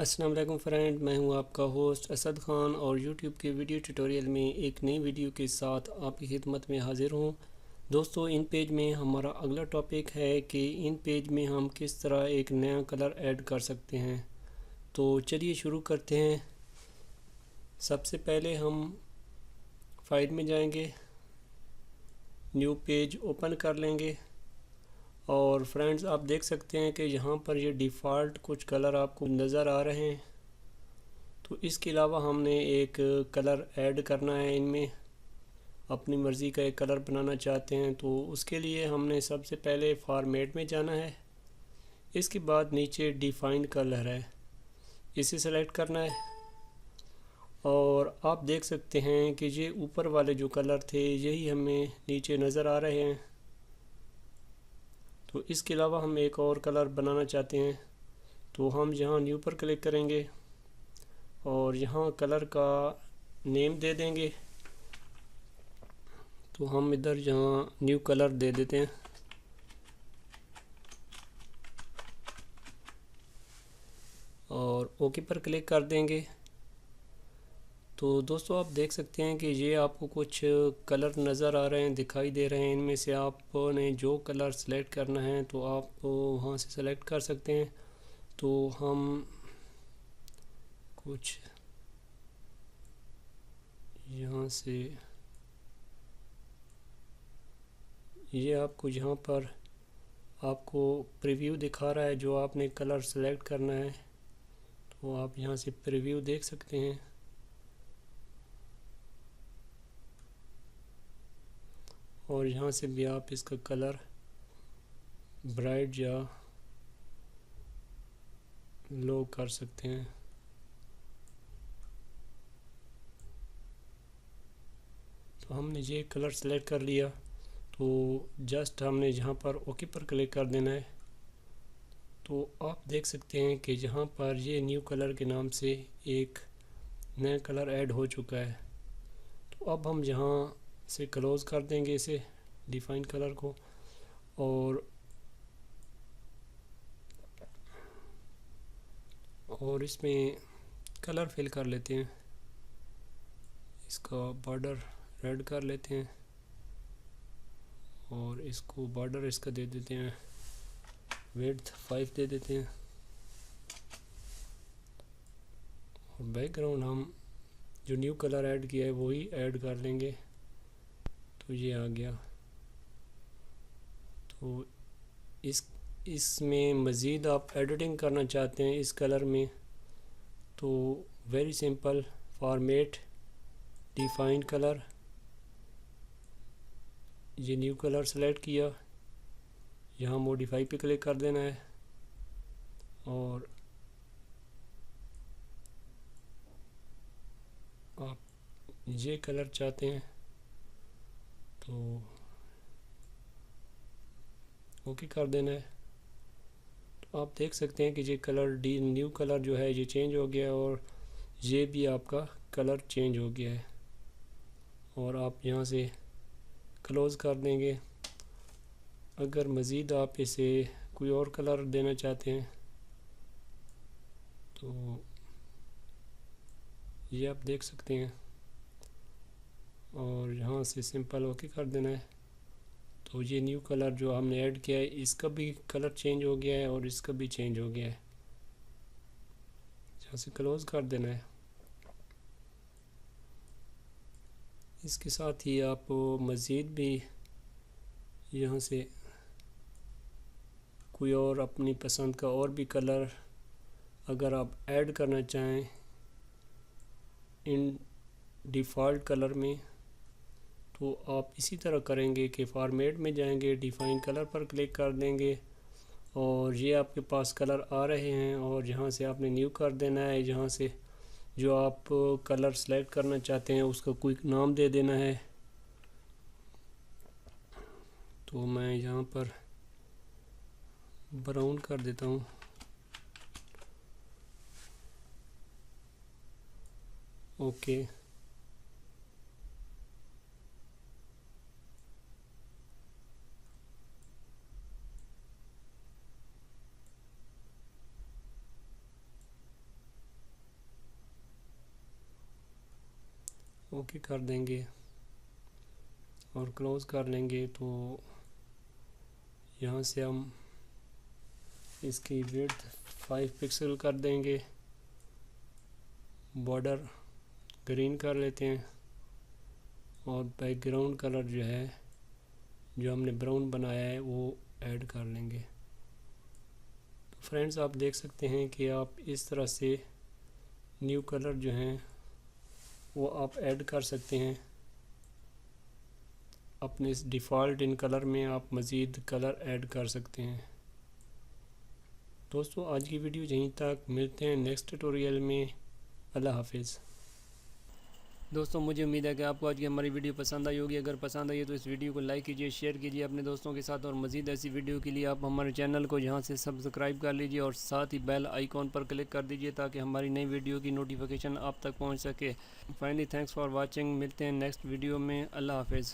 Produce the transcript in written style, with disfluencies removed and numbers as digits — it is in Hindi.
अस्सलाम वालेकुम फ्रेंड, मैं हूं आपका होस्ट असद ख़ान और यूट्यूब के वीडियो ट्यूटोरियल में एक नई वीडियो के साथ आपकी खिदमत में हाज़िर हूं। दोस्तों, इन पेज में हमारा अगला टॉपिक है कि इन पेज में हम किस तरह एक नया कलर ऐड कर सकते हैं। तो चलिए शुरू करते हैं। सबसे पहले हम फाइल में जाएंगे, न्यू पेज ओपन कर लेंगे और फ्रेंड्स आप देख सकते हैं कि यहाँ पर ये डिफ़ॉल्ट कुछ कलर आपको नज़र आ रहे हैं। तो इसके अलावा हमने एक कलर ऐड करना है, इनमें अपनी मर्ज़ी का एक कलर बनाना चाहते हैं। तो उसके लिए हमने सबसे पहले फॉर्मेट में जाना है। इसके बाद नीचे डिफ़ाइन कलर है, इसे सेलेक्ट करना है और आप देख सकते हैं कि ये ऊपर वाले जो कलर थे यही हमें नीचे नज़र आ रहे हैं। तो इसके अलावा हम एक और कलर बनाना चाहते हैं, तो हम यहाँ न्यू पर क्लिक करेंगे और यहाँ कलर का नेम दे देंगे। तो हम इधर यहाँ न्यू कलर दे देते हैं और ओके पर क्लिक कर देंगे। तो दोस्तों आप देख सकते हैं कि ये आपको कुछ कलर नज़र आ रहे हैं, दिखाई दे रहे हैं। इनमें से आपने जो कलर सेलेक्ट करना है तो आप वहाँ से सेलेक्ट कर सकते हैं। तो हम कुछ यहाँ से ये आपको यहाँ पर आपको प्रीव्यू दिखा रहा है जो आपने कलर सेलेक्ट करना है। तो आप यहाँ से प्रीव्यू देख सकते हैं और यहाँ से भी आप इसका कलर ब्राइट या लो कर सकते हैं। तो हमने ये कलर सेलेक्ट कर लिया, तो जस्ट हमने यहाँ पर ओके पर क्लिक कर देना है। तो आप देख सकते हैं कि यहाँ पर ये न्यू कलर के नाम से एक नया कलर ऐड हो चुका है। तो अब हम यहाँ से क्लोज़ कर देंगे इसे, डिफ़ाइन कलर को, और इसमें कलर फिल कर लेते हैं। इसका बॉर्डर रेड कर लेते हैं और इसको बॉर्डर इसका दे देते हैं विड्थ 5 दे देते हैं और बैकग्राउंड हम जो न्यू कलर ऐड किया है वही ऐड कर लेंगे। तो ये आ गया। तो इसमें मज़ीद आप एडिटिंग करना चाहते हैं इस कलर में, तो very simple, format, define colour, ये न्यू कलर सेलेक्ट किया, यहाँ मॉडिफाई पे क्लिक कर देना है और आप ये कलर चाहते हैं तो ओके कर देना है। तो आप देख सकते हैं कि ये कलर न्यू कलर जो है ये चेंज हो गया है और ये भी आपका कलर चेंज हो गया है। और आप यहाँ से क्लोज़ कर देंगे। अगर मज़ीद आप इसे कोई और कलर देना चाहते हैं तो ये आप देख सकते हैं और यहाँ से सिंपल ओके कर देना है। तो ये न्यू कलर जो हमने ऐड किया है इसका भी कलर चेंज हो गया है और इसका भी चेंज हो गया है। यहाँ से क्लोज़ कर देना है। इसके साथ ही आप मज़ीद भी यहाँ से कोई और अपनी पसंद का और भी कलर अगर आप ऐड करना चाहें इन डिफ़ॉल्ट कलर में, तो आप इसी तरह करेंगे कि फॉर्मेट में जाएंगे, डिफ़ाइन कलर पर क्लिक कर देंगे और ये आपके पास कलर आ रहे हैं और यहाँ से आपने न्यू कर देना है। यहाँ से जो आप कलर सेलेक्ट करना चाहते हैं उसका कोई नाम दे देना है। तो मैं यहाँ पर ब्राउन कर देता हूँ। ओके, ओके कर देंगे और क्लोज़ कर लेंगे। तो यहाँ से हम इसकी विड्थ 5 पिक्सल कर देंगे, बॉर्डर ग्रीन कर लेते हैं और बैकग्राउंड कलर जो है, जो हमने ब्राउन बनाया है, वो ऐड कर लेंगे। तो फ्रेंड्स आप देख सकते हैं कि आप इस तरह से न्यू कलर जो हैं वो आप ऐड कर सकते हैं। अपने इस डिफ़ॉल्ट इन कलर में आप मज़ीद कलर ऐड कर सकते हैं। दोस्तों आज की वीडियो यहीं तक, मिलते हैं नेक्स्ट ट्यूटोरियल में। अल्लाह हाफिज़। दोस्तों मुझे उम्मीद है कि आपको आज की हमारी वीडियो पसंद आई होगी। अगर पसंद आई है तो इस वीडियो को लाइक कीजिए, शेयर कीजिए अपने दोस्तों के साथ, और मज़ीद ऐसी वीडियो के लिए आप हमारे चैनल को यहाँ से सब्सक्राइब कर लीजिए और साथ ही बेल आइकॉन पर क्लिक कर दीजिए ताकि हमारी नई वीडियो की नोटिफिकेशन आप तक पहुँच सके। Finally thanks for watching. मिलते हैं नेक्स्ट वीडियो में। अल्लाह हाफिज़।